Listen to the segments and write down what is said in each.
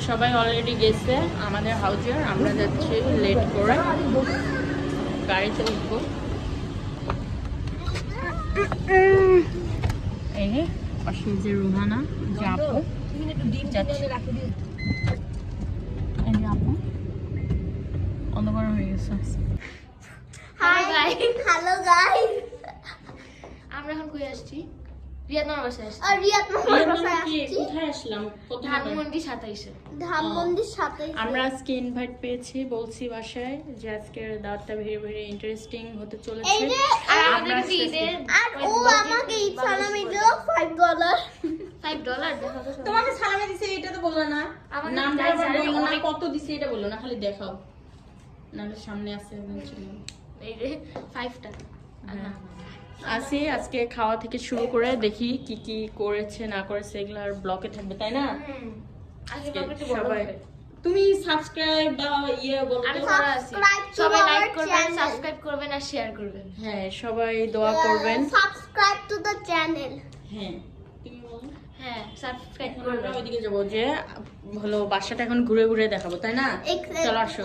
সবাই অলরেডি গেছে আমাদের হাউজে, আমরা যাচ্ছি লেট করে, গাড়িতে উঠবো। এই পাশে যে রুহানা যে আপু আপু অন্ধকার হয়ে গেছে। হ্যালো গাইস, আমরা এখন কই আসছি? রিয়াদ মামার বাসায় আসছি। আর রিয়াদ মামার বাসায় আসছি। কোথায় আসলাম? ধানমন্ডি 27-এ। ধানমন্ডি 27। আমরা আজকে ইনভাইট পেয়েছি, বলছি বাসায় যে আজকের দাওয়াতটা ভেরি ভেরি ইন্টারেস্টিং হতে চলেছে। এই যে আর আমরা আমাদের ঈদের আর ও আমাকে ঈদ সালামি দিল $5। $5 দেখো তো। তোমাকে সালামি দিছে এটা তো বললো না, আমাদের নামটা guys আবার আরে বললো না, অনেক- কত দিছে এটা বললো না, খালি দেখাও। নালে সামনে আছে একদম ছিল। এই যে 5 টাকা। আসি আজকে খাওয়া থেকে শুরু করে দেখি কি কি করেছে না করেছে এগুলো আর ব্লকে থাকবে, তাই না? আজকে আজকে ব্লগটা একটু বড় সবাই হবে। তুমি সাবস্ক্রাইব বা বলো আমি তো। করা আছি। Subscribe to সবাই our লাইক করবেন, channel. সাবস্ক্রাইব করবেন আর শেয়ার করবেন। হ্যাঁ সবাই দোয়া করবেন। Subscribe to the channel. হ্যাঁ তুমি বলো। হ্যাঁ, সাবস্ক্রাইব এখন করবেন। আমরা ওইদিকে যাবো যে হলো বাসাটা এখন ঘুরে ঘুরে দেখাবো, তাই না? চলো আসো।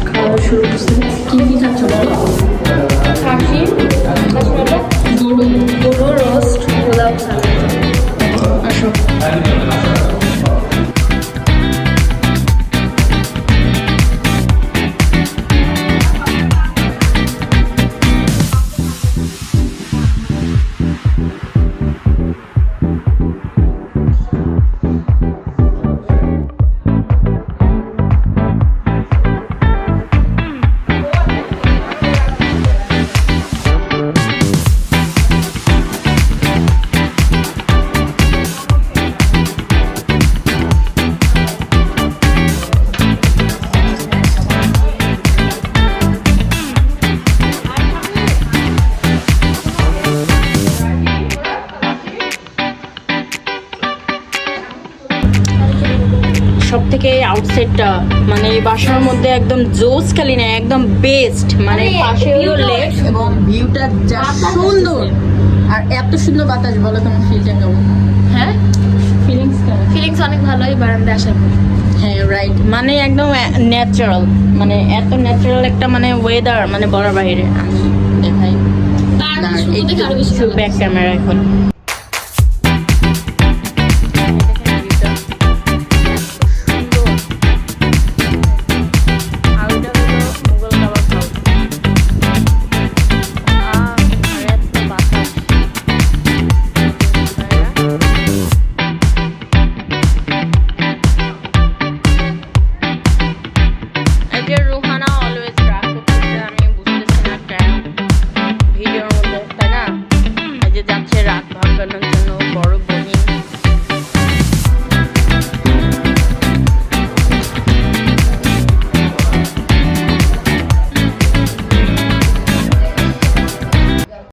খাওয়া শুরু করছি। কি কি খাচ্ছ বলো? খাসি, গরু রোস্ট, পোলাও আসো। সব থেকে আউটসাইডটা মানে এই বাসার মধ্যে একদম জোস খালি না, একদম বেস্ট, মানে পাশে হলো লেক এবং ভিউটা যা সুন্দর আর এত সুন্দর বাতাস। বলো তোমার ফিলটা কেমন? হ্যাঁ, ফিলিংস কেমন? ফিলিংস অনেক ভালোই বারান্দায় আসার পর। হ্যাঁ রাইট, মানে একদম ন্যাচারাল, মানে এত ন্যাচারাল একটা মানে ওয়েদার, মানে বলার বাইরে। আমি দেখাই ব্যাক ক্যামেরা এখন। রুহানা অলওয়েজ রাগ করতেছে, আমি বুঝতেছি না কেন ভিডিওর মধ্যে, তাই না? এই যে যাচ্ছে